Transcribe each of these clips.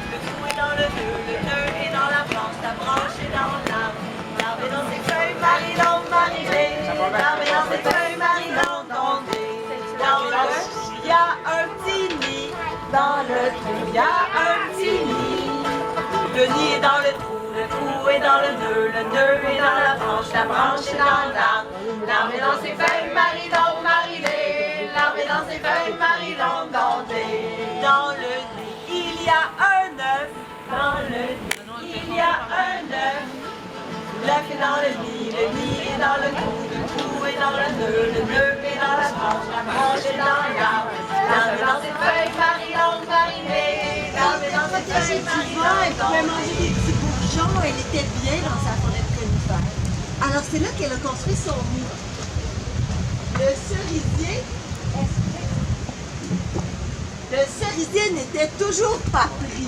Le trou est dans le nœud est dans la branche est dans l'arbre. L'arbre est dans ses feuilles, Marie-Laure, Marie-Lé. L'arbre est dans ses feuilles, Marie-Laure, Tondé. Dans le, il y a un petit nid. Dans le trou, il y a un petit nid. Le nid est dans le trou est dans le nœud est dans la branche est dans l'arbre. L'arbre est dans ses feuilles, Marie-Laure, Marie-Lé. L'arbre est dans ses feuilles, Marie-Laure, Tondé. Dans le nid, il y a un œuf. Dans le nid, il y a un œuf. L'œuf est dans le nid est dans le trou est dans le nœud est dans la branche est dans l'arbre. L'arbre est dans ses feuilles, Marie-Laure, Marie-Lé. L'arbre est dans ses feuilles, Marie-Laure, elle pouvait manger des petits bourgeons, elle était bien dans sa forêt de conifères. Alors c'est là qu'elle a construit son nid. Le cerisier n'était toujours pas pris.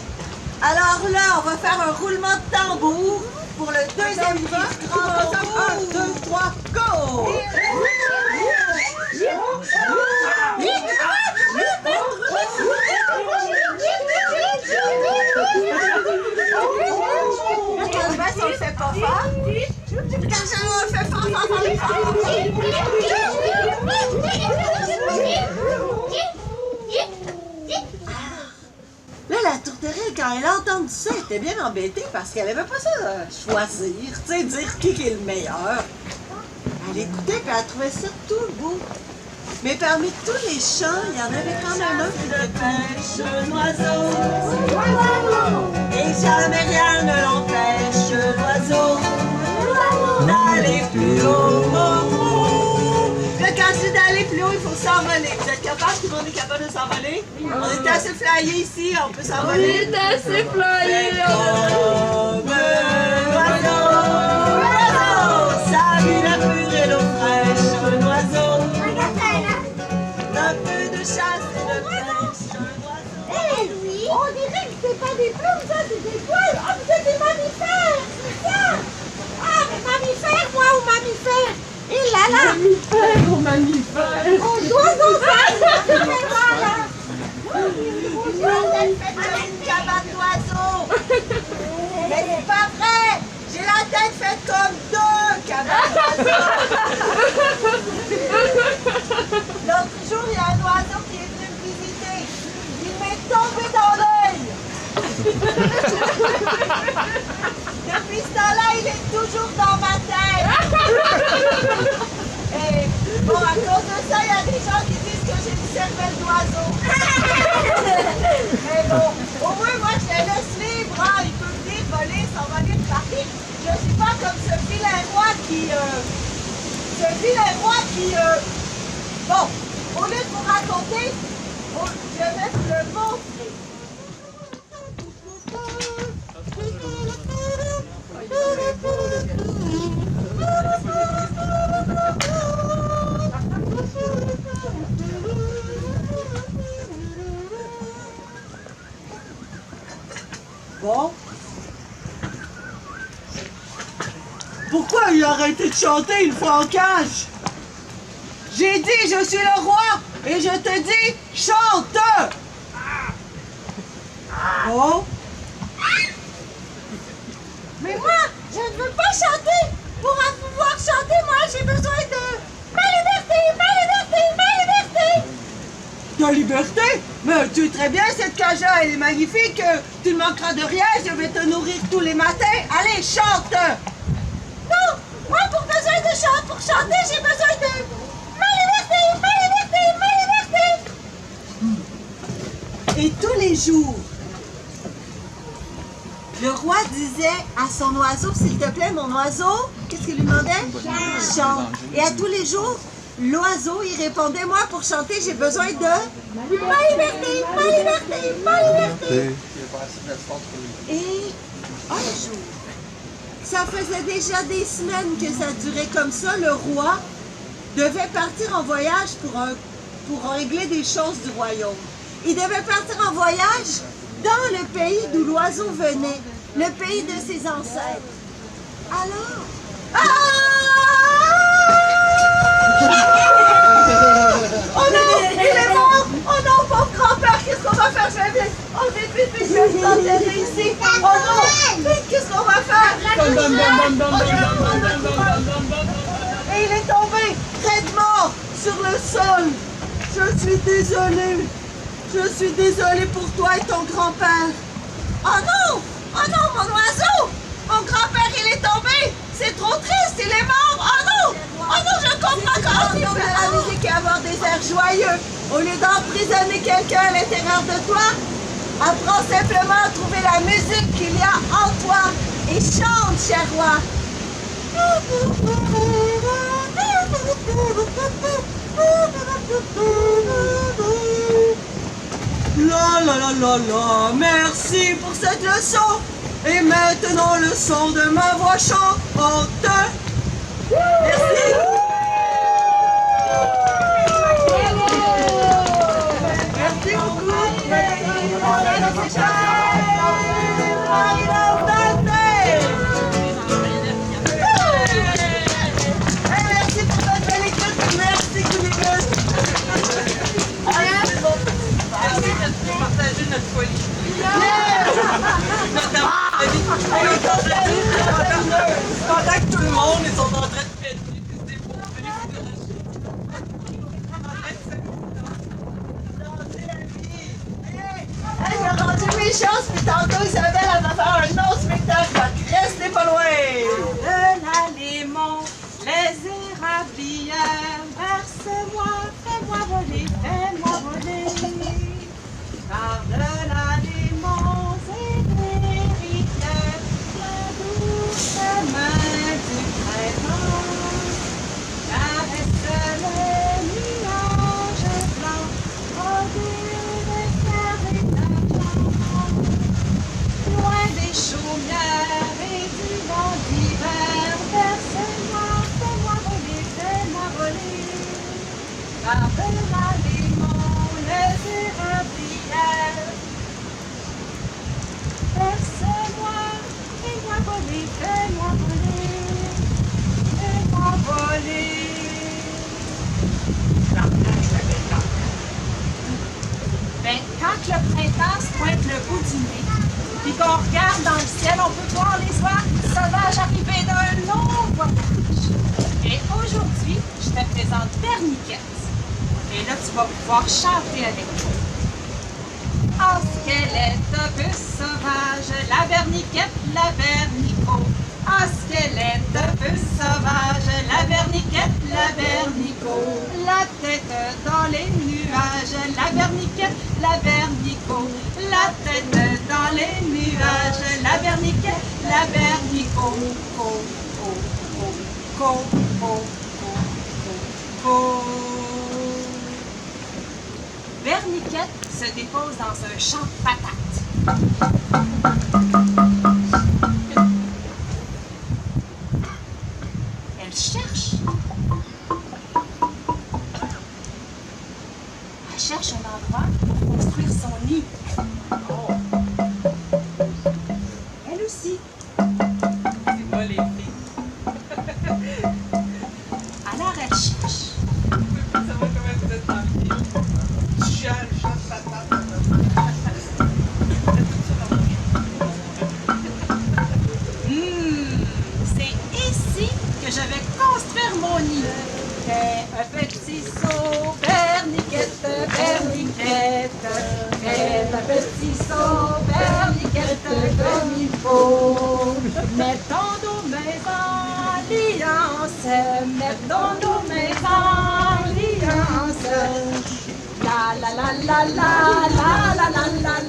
Alors là, on va faire un roulement de tambour pour le deuxième grand tambour. 1, 2, 3, go! Si on le fait pas fort, quand on le fait fort. Là, la tourterelle, quand elle a entendu ça, elle était bien embêtée parce qu'elle avait pas ça à choisir, tu sais, dire qui est le meilleur. Elle écoutait et elle trouvait ça tout beau. Mais parmi tous les chants, il y en avait quand même un qui était pêche un oiseau. Et jamais rien ne l'empêche, l'oiseau, d'aller plus haut. Là, quand je dis d'aller plus haut, il faut s'envoler. Vous êtes capable? Tout le monde est capable de s'envoler? On est assez flyé ici, on peut s'envoler. On est assez flyé. Comme l'oiseau, sa vue la pure et l'eau fraîche, un oiseau. Un peu de chasse et de pêche, un oiseau. Hé, Louis! On dirait que c'est pas des plumes, ça, c'est des poils! Ah, vous êtes des mammifères, c'est ça! Ah, mais mammifères, moi, ou mammifères? Et là, là! Mammifère ou mammifère? On doit nous faire, là! Elle fait comme une cabane d'oiseaux. Mais c'est pas vrai! J'ai la tête faite comme deux cabanes d'oiseaux. L'autre jour, il y a un oiseau qui est venu me visiter. Il m'est tombé dans l'œil. Depuis ce temps-là, il est toujours dans ma tête. Et bon, à cause de ça, il y a des gens qui disent que j'ai une cervelle d'oiseau. Mais bon, au moins, moi, je les laisse libres. Hein. Il peut venir voler, s'envoler de partir. Je ne suis pas comme ce vilain roi qui... Bon, au lieu de vous raconter, je vais vous le montrer. Bon. Pourquoi il a arrêté de chanter une fois en cage? J'ai dit, je suis le roi, et je te dis, chante! Oh? Mais moi, je ne veux pas chanter! Pour pouvoir chanter, moi, j'ai besoin de... Ma liberté! Ma liberté! Ma liberté! Ta liberté? Mais tu es très bien, cette cage-là, elle est magnifique. Tu ne manqueras de rien, je vais te nourrir tous les matins. Allez, chante! Non! Moi, pour chanter, j'ai besoin de... Ma liberté! Ma liberté! Ma liberté! Et tous les jours, le roi disait à son oiseau, s'il te plaît, mon oiseau, qu'est-ce qu'il lui demandait? Chante. Et à tous les jours, l'oiseau, il répondait, moi, pour chanter, j'ai besoin de... Ma liberté! Ma liberté! Ma liberté! Et un jour, ça faisait déjà des semaines que ça durait comme ça, le roi devait partir en voyage pour régler des choses du royaume. Il devait partir en voyage dans le pays d'où l'oiseau venait, le pays de ses ancêtres. Alors... Oh non, il est mort! Oh non, pauvre grand-père va faire? Je vais vite. Oh, vite, vite, vite, je vais t'enterrer ici. Oh non! Vite, qu'est-ce qu'on va faire? Et il est tombé, raide mort, sur le sol. Je suis désolée. Je suis désolée pour toi et ton grand-père. Oh non! Oh non, mon oiseau! Mon grand-père, il est tombé! C'est trop triste, il est mort! Oh non! Oh non, je comprends comment faire de la musique et avoir des airs joyeux. Au lieu d'emprisonner quelqu'un à l'intérieur de toi, apprends simplement à trouver la musique qu'il y a en toi et chante, cher roi. La la la la la, merci pour cette leçon. Et maintenant le son de ma voix chante. Merci. Merci beaucoup. Merci pour votre belle écoute. Merci, Gouligus. Merci de partager notre folie. Pendant que tout le monde ils sont en train de péter, c'est pour venir Hey, j'ai rendu mes chances, puis tantôt Isabelle, elle va faire un autre spectacle. Restez pas loin. de l'alémon, les érablières, verse-moi, fais-moi voler, par-delà les monts et les rivières, la douce main du printemps, caresse les nuages blancs, brodés de fer et d'argent, loin des chaumières et du vent d'hiver, verse-moi, fais-moi voler, par-delà les monts, les érablières. Verse-moi, fais-moi voler, fais-moi voler. Ben, quand le printemps se pointe le bout du nez, puis qu'on regarde dans le ciel, on peut voir les oies sauvages arriver d'un long voyage. Et aujourd'hui, je te présente Berniquette. Et là, tu vas pouvoir chanter avec moi. Oh, ce qu'elle est un peu sauvage, la Berniquette, la Bernico. Oh, ce qu'elle est un peu sauvage, la Berniquette, la Bernico. La tête dans les nuages, la Berniquette, la Bernico. La tête dans les nuages, la Berniquette, la Bernico. Co, co, co, co, co, co, co. Berniquette se dépose dans un champ de patates. Elle cherche. Elle cherche un endroit pour construire son nid. Oh. Elle aussi. C'est moi les filles. Alors elle cherche. Ça va quand même vous êtes dans le pied. C'est ici que je vais construire mon nid. Fais un petit saut, Berniquette, Berniquette. Fais un petit saut, Berniquette, comme il faut. Mettons nos mains en alliance, mettons nos mains en alliance. La la la la la la la la la la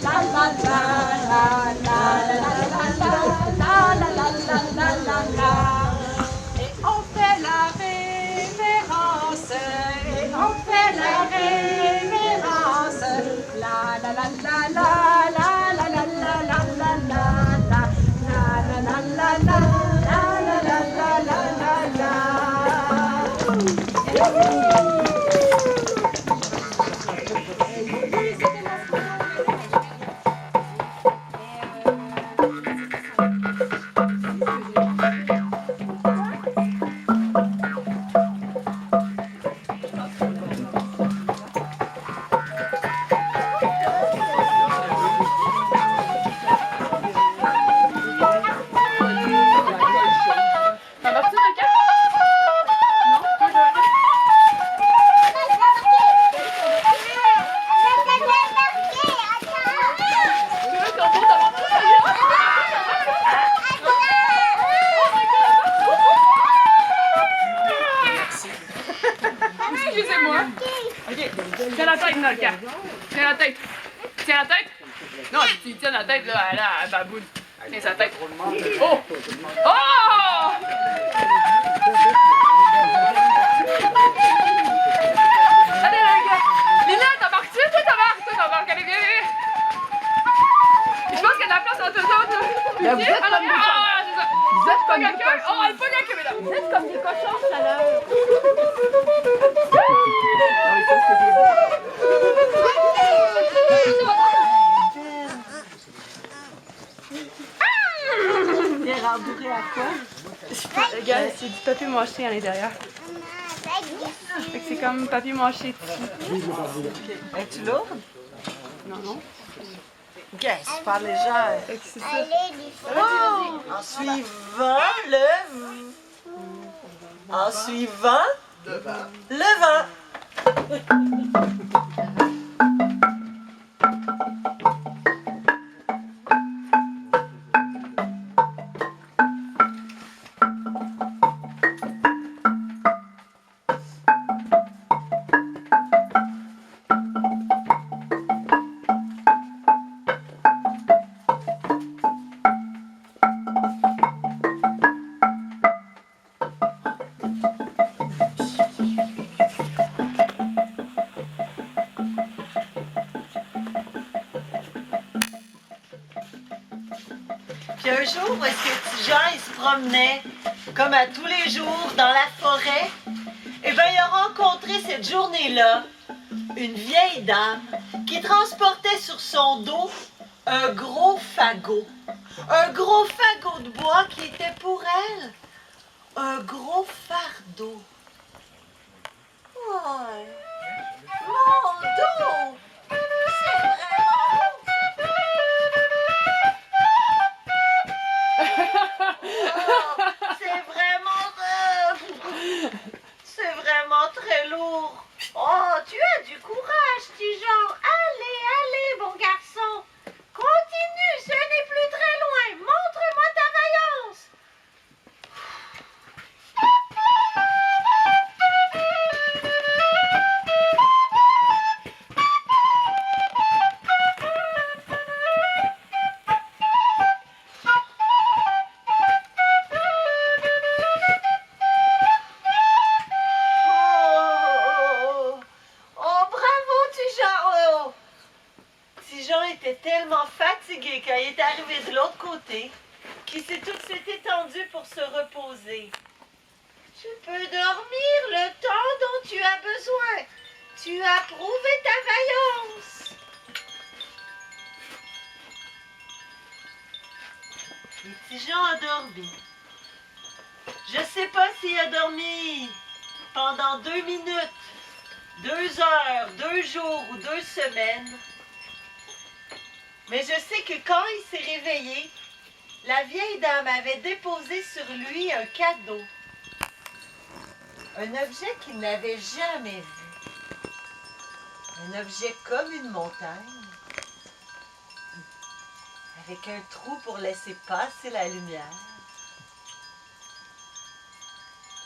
la la la. Et on fait la révérence, et on fait la révérence. La la la la la la la la la la la la la la la la Tiens la tête, Nolka. Tiens la tête. Tiens la tête. Non, si tu tiens la tête, là, elle baboune. Tiens sa tête. Oh! Oh! Allez, les gars. Lina, t'embarques-tu? Toi, t'embarques. Allez, viens, viens. Je pense qu'il y a de la place entre eux autres. Là, vous êtes comme des c'est ça. Vous êtes comme des Quelqu'un? cochons. Oh, elle pogne la caméra. Vous êtes comme des cochons tout à l'heure. T'es rembourré à quoi? Regarde, c'est du papier mâché à l'intérieur. Fait que c'est comme papier mâché dessus. Es-tu lourde? Non, non. Ok, super légère. Fait que c'est ça. Oh! En suivant En suivant le vent. Puis un jour, où est-ce que Tijan, il se promenait, comme à tous les jours, dans la forêt, et bien, il a rencontré cette journée-là une vieille dame qui transportait sur son dos un gros fagot. Un gros fagot de bois qui était pour elle un gros fardeau. Ouais. Mon dos! C'est vraiment C'est vraiment très lourd. Oh, tu as du courage, Tijan. Allez, allez, bon garçon. Continue, ce n'est plus très loin. Montre-moi ta vaillance. Était tellement fatigué quand il est arrivé de l'autre côté qu'il s'est tout de suite étendu pour se reposer. Tu peux dormir le temps dont tu as besoin. Tu as prouvé ta vaillance. Et Tijan a dormi. Je sais pas s'il a dormi pendant 2 minutes, 2 heures, 2 jours ou 2 semaines. Mais je sais que quand il s'est réveillé, la vieille dame avait déposé sur lui un cadeau. Un objet qu'il n'avait jamais vu. Un objet comme une montagne, avec un trou pour laisser passer la lumière.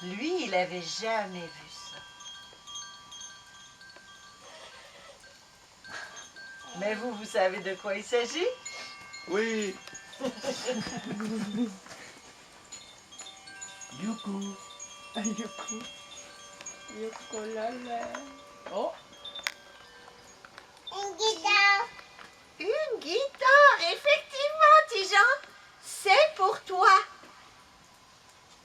Lui, il n'avait jamais vu ça. Mais vous savez de quoi il s'agit? Oui. Youkou. Youkou. Youkolala. Oh! Une guitare. Une guitare, effectivement, Tijan. C'est pour toi.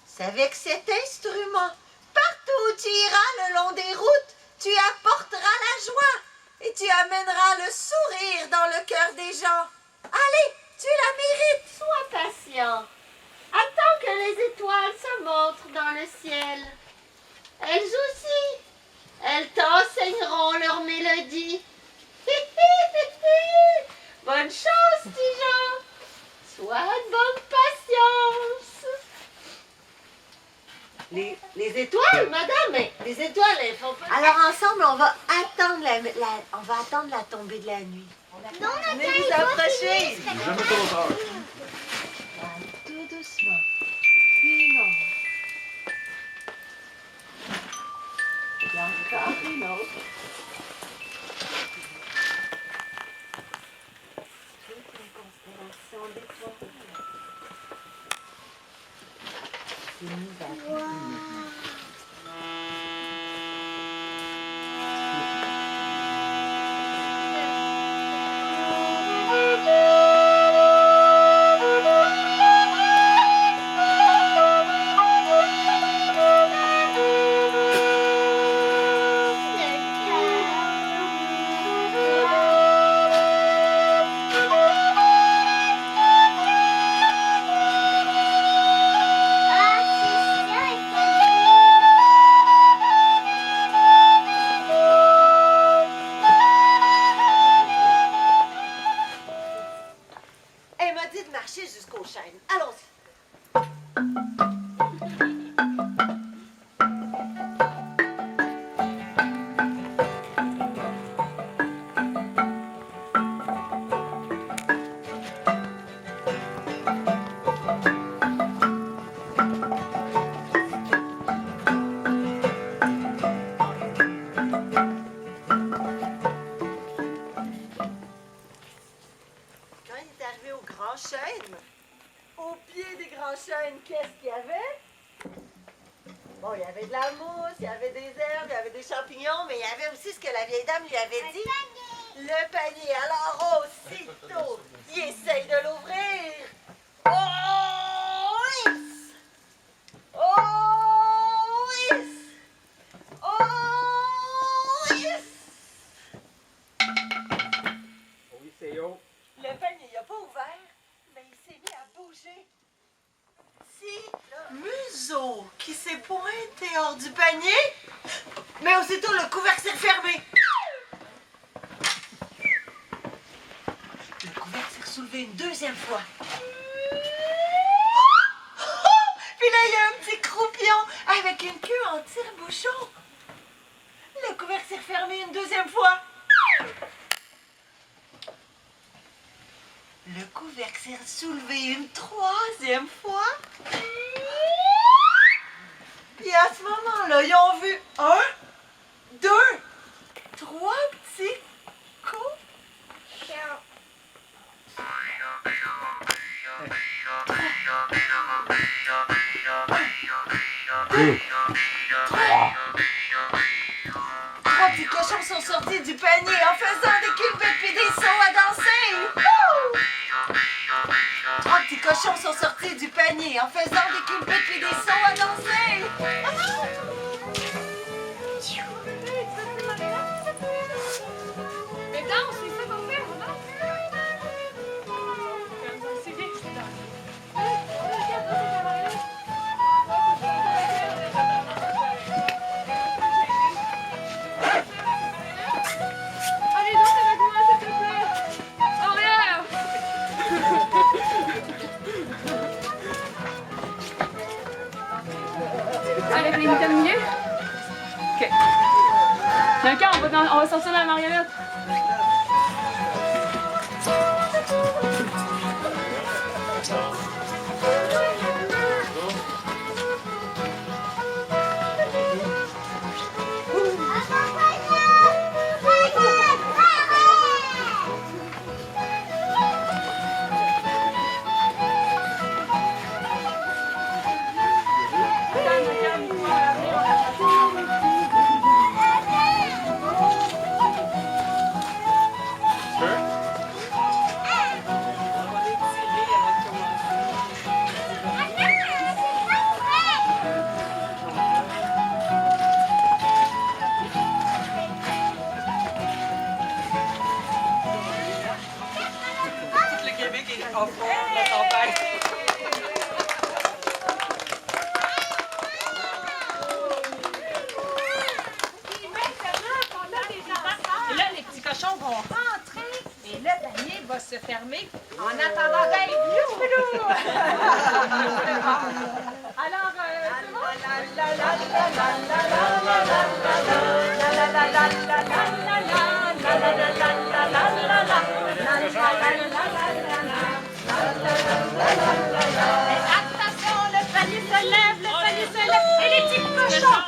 C'est avec cet instrument, partout où tu iras le long des routes, tu apporteras la joie et tu amèneras le sourire dans le cœur des gens. Allez, tu la mérites. Sois patient. Attends que les étoiles se montrent dans le ciel. Elles aussi, elles t'enseigneront leur mélodie. Bonne chance, Tijan. Sois de bonne patience. Les étoiles, madame, mais les étoiles, elles font pas... Alors ensemble, on va attendre la tombée de la nuit. Non, Venez vous approcher. Jamais trop tard. Tout doucement. Une autre. Et encore une autre. chênes. Au pied des grands chênes, qu'est-ce qu'il y avait? Bon, il y avait de la mousse, il y avait des herbes, il y avait des champignons, mais il y avait aussi ce que la vieille dame lui avait dit. Le panier. Alors, aussitôt, il essaye de l'ouvrir. Oh, oui! Oh, oui! Oh, yes! Oui, c'est haut. Le panier n'a pas ouvert, mais il s'est mis à bouger. Si le museau qui s'est pointé hors du panier, mais aussitôt le couvercle s'est refermé. Le couvercle s'est soulevé une deuxième fois. Puis là, il y a un petit croupion avec une queue en tire-bouchon. Le couvercle s'est refermé une deuxième fois. Le couvercle s'est soulevé une troisième fois. Puis à ce moment-là, ils ont vu 1, 2, 3 petits cochons. Trois petits cochons sont sortis du panier en faisant des culbutes puis des sauts à danser. Wouh! Trois petits cochons sont sortis du panier en faisant des culbutes puis des sauts à danser. Mais danse, c'est ça qu'on fait, on danse. C'est bien, je suis dans. Allez, danse avec moi, s'il te plaît. Ariel! Allez, vous voulez terminer? Ok. D'accord, on va sortir la marionnette. Tout le Québec est en fond de la tempête. Et là, les petits cochons vont rentrer et le panier va se fermer en attendant d'être blou. Alors, attention, le panier se lève, et les petits cochons. Attention, le panier se lève, les petits cochons.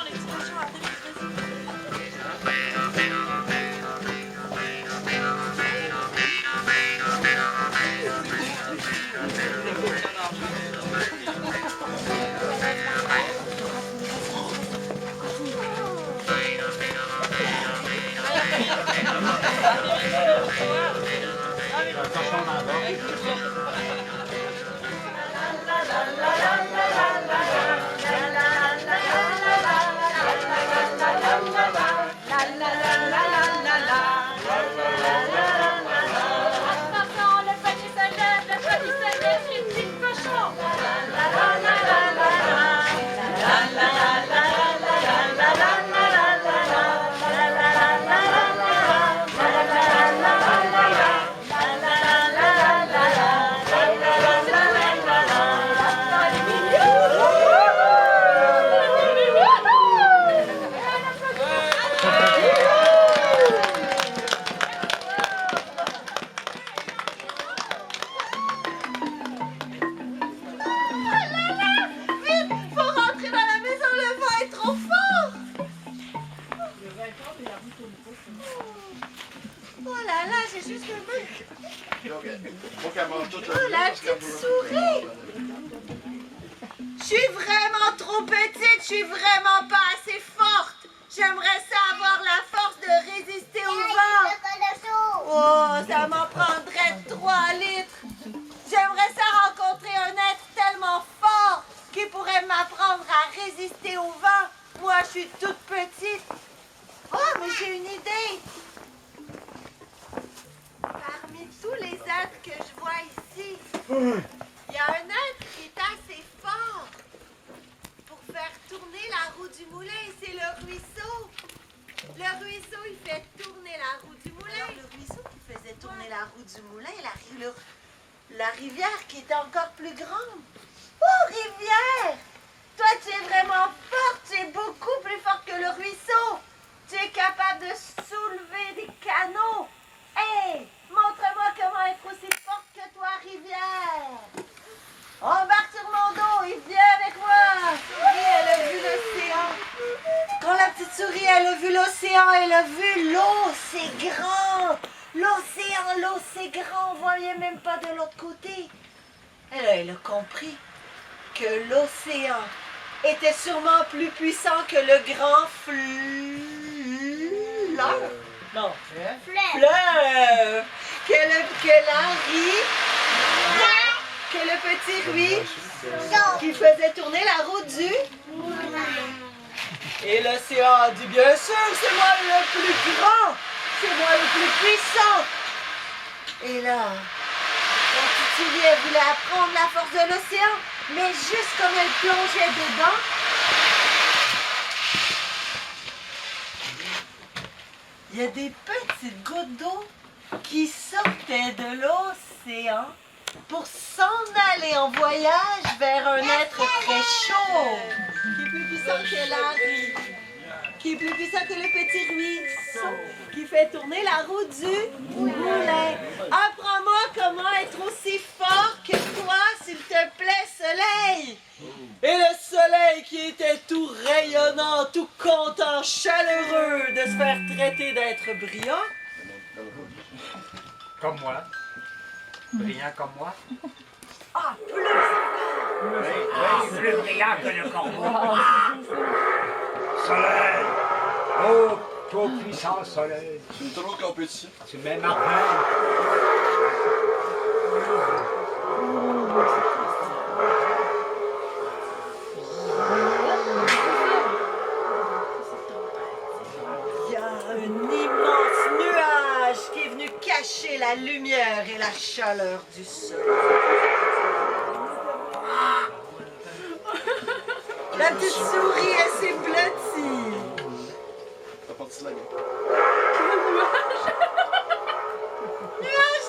là là, j'ai juste le main. Faut qu'elle mange toute Oh, la petite souris! Je suis vraiment trop petite, je suis vraiment pas assez forte. J'aimerais ça avoir la force de résister au vent. Oh, ça m'en prendrait 3 litres. J'aimerais ça rencontrer un être tellement fort qui pourrait m'apprendre à résister au vent. Moi, je suis toute petite. Oh, mais j'ai une idée. Parmi tous les êtres que je vois ici, il y a un être qui est assez fort pour faire tourner la roue du moulin, c'est le ruisseau. Le ruisseau, il fait tourner la roue du moulin. Alors, le ruisseau qui faisait tourner la roue du moulin, la rivière qui était encore plus grande. Oh, rivière! Toi, tu es vraiment forte, tu es beaucoup plus forte que le ruisseau. Tu es capable de soulever des canaux. Hey, montre-moi comment être aussi forte que toi, rivière. Embarque sur mon dos et viens avec moi. Souris, elle a vu l'océan. Quand la petite souris, elle a vu l'océan, elle a vu l'eau, c'est grand. L'océan, l'eau, c'est grand. On voyait même pas de l'autre côté. Elle a compris que l'océan était sûrement plus puissant que le grand fleuve. Non. Fleuve. Que le petit ruisseau qui faisait tourner la roue du. Et l'océan a dit, bien sûr, c'est moi le plus grand. C'est moi le plus puissant. Et là, la petite souris, elle voulait apprendre la force de l'océan, mais juste comme elle plongeait dedans, il y a des petites gouttes d'eau qui sortaient de l'océan pour s'en aller en voyage vers un être très chaud, qui est plus puissant que Larry, qui est plus puissant que le petit ruisseau, qui fait tourner la roue du moulin. Apprends-moi comment être aussi fort que toi, s'il te plaît, soleil. Et le soleil qui était tout rayonnant, tout content, chaleureux de se faire traiter d'être brillant. Comme moi. Brillant comme moi. Ah, plus! Plus brillant que le corbeau. Soleil! Oh, trop puissant soleil! C'est trop compétitif. Tu mets ma peine. Il y a un immense nuage qui est venu cacher la lumière et la chaleur du soleil. La petite souris, elle s'est blottie. T'as parti la gueule. Nuage,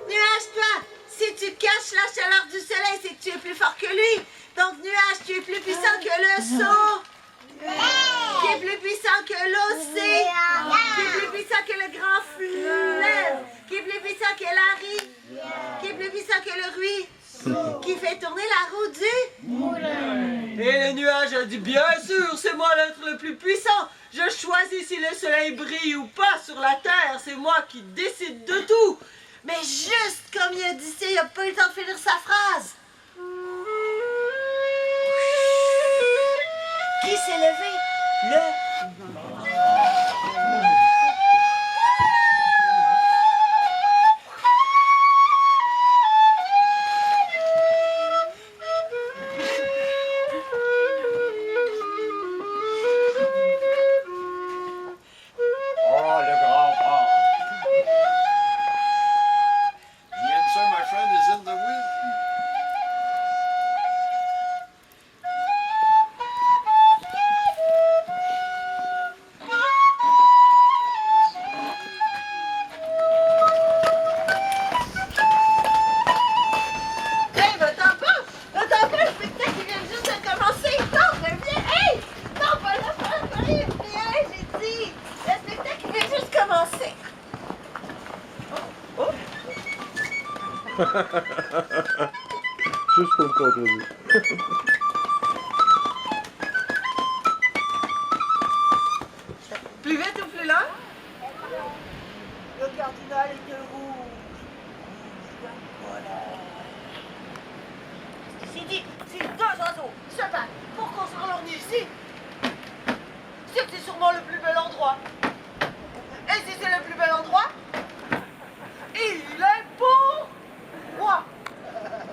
nuage, toi, si tu caches la chaleur du soleil, c'est que tu es plus fort que lui. Donc, nuage, tu es plus puissant que le seau, qui est plus puissant que l'océan, qui est plus puissant que le grand fleuve, qui est plus puissant que Larry, qui est plus puissant que le ruisseau, qui fait tourner la roue du moulin. Et le nuage a dit, bien sûr, c'est moi l'être le plus puissant. Je choisis si le soleil brille ou pas sur la terre. C'est moi qui décide de tout. Mais juste comme il a dit ça, il n'a pas eu le temps de finir sa phrase. Qui s'est levé? Oh, le grand vent. The answer, my friend, is in the wind. Hey, va-t'en pas, le spectacle il vient juste de commencer. Non, reviens, hey! Non, pas là, viens, j'ai dit. Le spectacle il vient juste de commencer. Juste pour me contrôler. Plus vite ou plus lent? Ok. cardinal était rouge. Voilà. J'ai dit, si deux oiseaux se battent pour construire leur nid ici, c'est que c'est sûrement le plus bel endroit. Et si c'est le plus bel endroit, il est pour moi.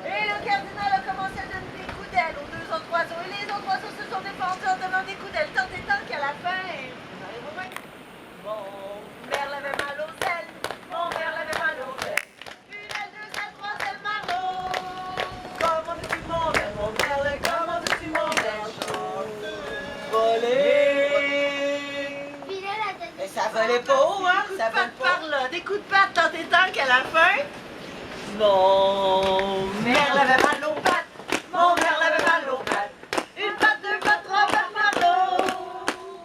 Et le cardinal a commencé à donner des coups d'aile aux deux autres oiseaux. Et les autres oiseaux se sont défendus en donnant des coups d'aile. Tant et tant qu'à la fin, vous allez vous voir. Mon merle avait mal aux ailes. Mon merle avait mal aux ailes. Une aile, deux ailes, trois ailes, Marlot. Comment veux-tu mon merle, mon merle? Comment veux-tu mon merle? Voler. Et ça volait pas haut, hein? Ça vole par là. Des coups de patte tant et tant qu'à la fin. Mon merle avait mal aux pattes. Mon merle avait mal aux pattes. Une patte, deux pattes, trois pattes, Marlot.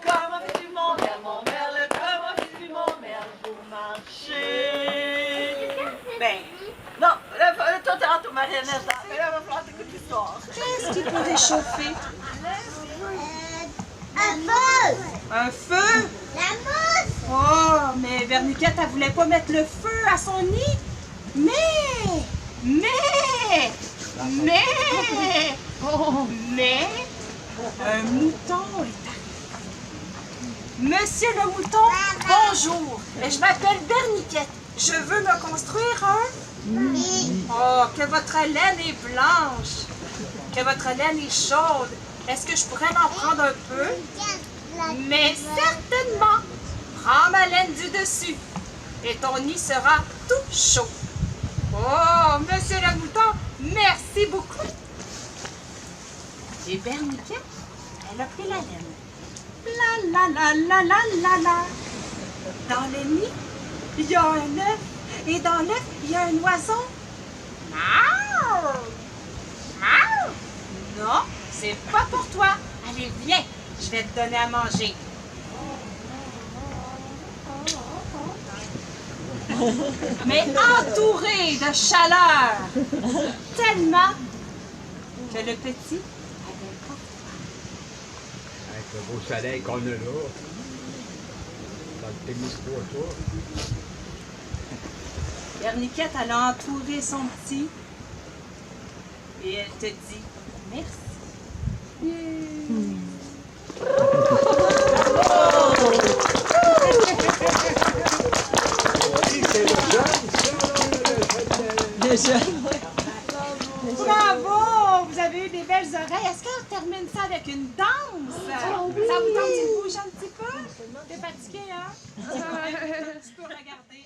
Comment fais-tu mon merle? Comment fais-tu mon merle pour marcher? Ben, non, toi t'es en tout marionnette. Mais là, il va falloir t'écouter l'histoire. Qu'est-ce qui peut réchauffer? Un feu! Un feu? La mousse! Oh, mais Berniquette, elle voulait pas mettre le feu à son nid. Mais, un mouton est arrivé. Monsieur le mouton, bonjour. Je m'appelle Berniquette. Je veux me construire un... Oh, que votre laine est blanche. Que votre laine est chaude. Est-ce que je pourrais en prendre un peu? Mais certainement. Prends ma laine du dessus. Et ton nid sera tout chaud. Oh, monsieur le mouton, merci beaucoup. Et Berniquette, elle a pris la laine. La la la la la la la. Dans le nid, il y a un œuf. Et dans l'œuf, il y a un oiseau. Miaou! Miaou! Non, c'est pas pour toi. Allez, viens, je vais te donner à manger. Mais entouré de chaleur, tellement que le petit avait pas froid. Avec le beau soleil qu'on a là, dans le Témiscouata. Berniquette, elle a entouré son petit et elle te dit merci. Bravo! Vous avez eu des belles oreilles. Est-ce qu'on termine ça avec une danse? Ça vous tente de bouger un petit peu? T'es fatigué, hein? Tu peux regarder.